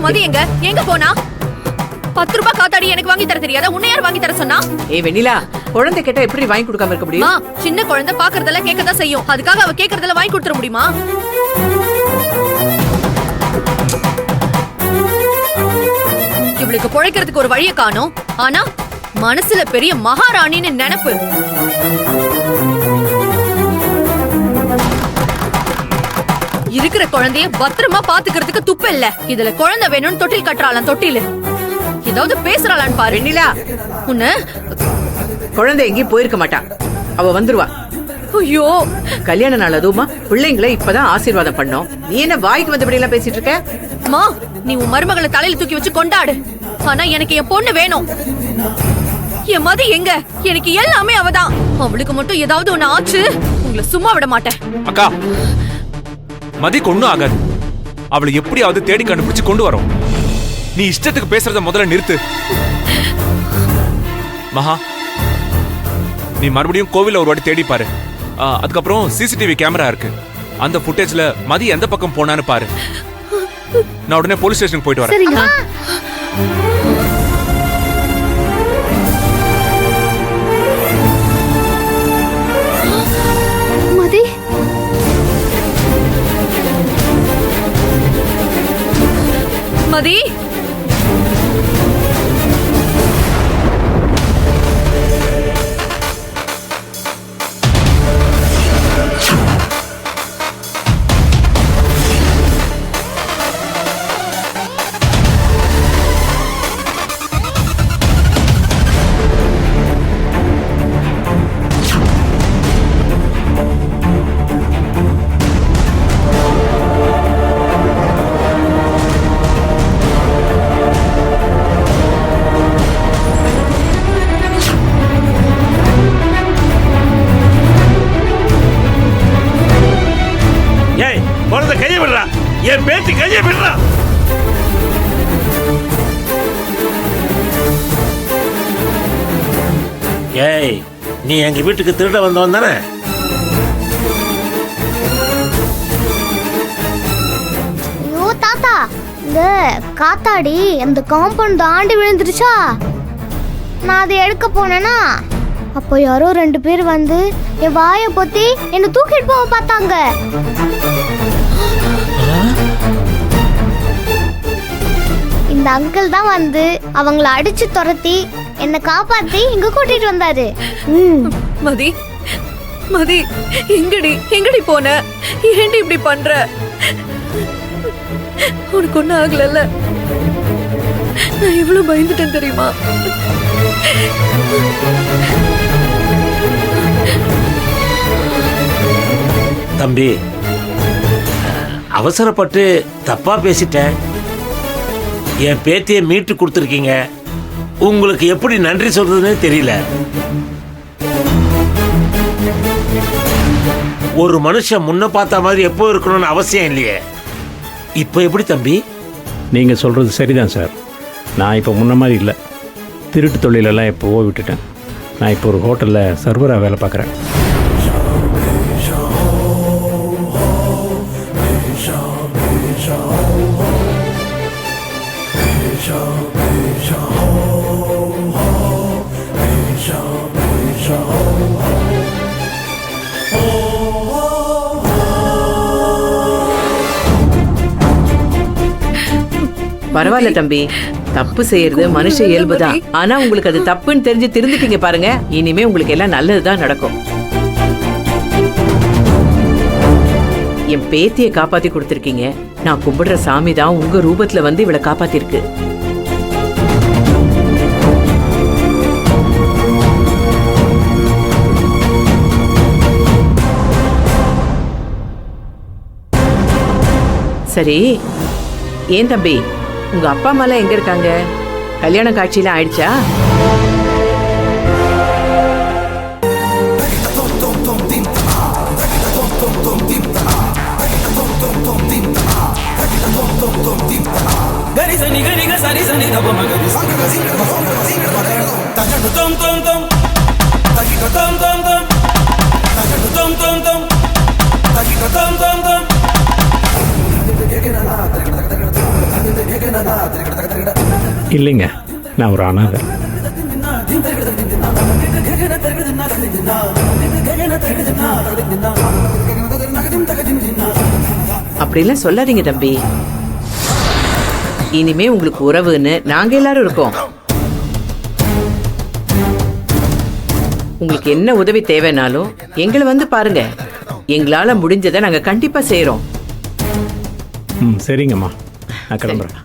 மதி எங்க எங்க போனா? 10 ரூபாய் காத்தாடி எனக்கு வாங்கி தர தெரியாதா? உன்னை யார் வாங்கி தர சொன்னா? ஏய் வெண்ணிலா, குழந்தை கேட்டா எப்படி வாங்கி கொடுக்காம இருக்க முடியும்? சின்ன குழந்தை பாக்குறதெல்லாம் கேட்கதான் செய்யும். அதுக்காக அவ கேக்குறதெல்லாம் வாங்கி கொடுத்துட முடியுமா? இவளுக்கு பொழைக்கிறதுக்கு ஒரு வழியை காணோம். ஆனா மனசுல பெரிய மகாராணின்னு நினைப்பு. இருக்கிற குழந்தைய பத்திரமா பாத்துக்கிறதுக்கு துப்பு இல்ல. இதுல குழந்தை வேணும்னு தொட்டில் கட்டுறாளாம். தொட்டில ஏதாவது பேசுறாளான்னு பாரு. வெண்ணிலா, உன்ன குழந்தை எங்கேயும் போயிருக்க மாட்டா. அவ வந்துருவா. ஐயோ, கல்யாண நாள் அதுவுமா பிள்ளைங்களை இப்பதான் ஆசீர்வாதம் பண்ணோம். நீ என்ன வாய்க்கு வந்தபடி எல்லாம் பேசிட்டு இருக்க? அம்மா, நீ உன் மருமகளை தலையில தூக்கி வச்சு கொண்டாடு. ஆனா எனக்கு என் பொண்ணு வேணும். என் மதி எங்க? எனக்கு எல்லாமே அவதான். அவளுக்கு மட்டும் ஏதாவது ஒண்ணு ஆச்சு, உங்களை சும்மா விட மாட்டேன். அக்கா, மதிக்கு ஒண்ணும் ஆகாது. அவளை எப்படியாவது தேடி கண்டுபிடிச்சு கொண்டு வரோம். நீ இஷ்டத்துக்கு பேசுறத முதல்ல நிறுத்து. மகா, நீ மறுபடியும் கோவில ஒரு வாட்டி தேடி பாரு. அதுக்கப்புறம் சிசிடிவி கேமரா இருக்கு. அந்த ஃபுட்டேஜ்ல மதி எந்த பக்கம் போனான்னு பாரு. நான் உடனே போலீஸ் ஸ்டேஷனுக்கு போயிட்டு வரேன். சரிங்க. மதி, மதி, என் பேத்தி கையை விடுறா. ஏய், நீ எங்க வீட்டுக்கு திருட வந்தவன் தானே? ஐயோ தாத்தா, இந்த காத்தாடி அந்த காம்பவுண்ட் தாண்டி விழுந்துருச்சா? நான் அதை எடுக்க போனேனா, அப்போ யாரோ 2 பேர் வந்து என் வாயை பொத்தி என்னை தூக்கிட்டு போக பார்த்தாங்க. இந்த அங்கிள் தான் வந்து அவங்கள அடிச்சு துரத்தி என்னை காப்பாத்தி இங்க கூட்டிட்டு வந்தாரு. மதி, மதி, எங்கடி எங்கடி போன? ஏண்டி இப்படி பண்ற? உனக்கு ஒண்ணு ஆகல? நான் எவ்வளவு பயந்துட்டேன் தெரியுமா? தம்பி, அவசரப்பட்டு தப்பா பேசிட்டேன். என் பேத்தியை மீட்டு கொடுத்துருக்கீங்க. உங்களுக்கு எப்படி நன்றி சொல்றதுன்னு தெரியல. ஒரு மனுஷன் முன்ன பார்த்த மாதிரி எப்போ இருக்கணும்னு அவசியம் இல்லையே. இப்போ எப்படி தம்பி? நீங்கள் சொல்கிறது சரிதான் சார். நான் இப்போ முன்ன மாதிரி இல்லை. திருட்டு தொழிலெல்லாம் எப்போவோ விட்டுட்டேன். நான் இப்போ ஒரு ஹோட்டலில் சர்வராக வேலை பார்க்குறேன். பரவாயில்ல தம்பி, தப்பு செய்யறது மனுஷ இயல்புதான். ஆனா உங்களுக்கு அது தப்புன்னு தெரிஞ்சு திருந்துட்டீங்க பாருங்க. இனிமே உங்களுக்கு எல்லாம் நல்லதுதான் நடக்கும். என் பேத்தியை காப்பாத்தி கொடுத்திருக்கீங்க. நான் கும்பிடுற சாமி தான் உங்க ரூபத்துல வந்து இவளை காப்பாத்திருக்கு. சரி, ஏன் தம்பி, உங்க அப்பா அம்மாலாம் எங்க இருக்காங்க? கல்யாண காட்சியெல்லாம் ஆயிடுச்சா? இல்லைங்க, நான் ஒரு அனாதை. அப்படிலாம் சொல்லாதீங்க தம்பி. இனிமே உங்களுக்கு உறவுன்னு நாங்க எல்லாரும் இருக்கோம். உங்களுக்கு என்ன உதவி தேவைனாலும் எங்களை வந்து பாருங்க. எங்களால முடிஞ்சதை நாங்க கண்டிப்பா செய்யறோம். ம், சரிங்கம்மா, நான் கிளம்புறேன்.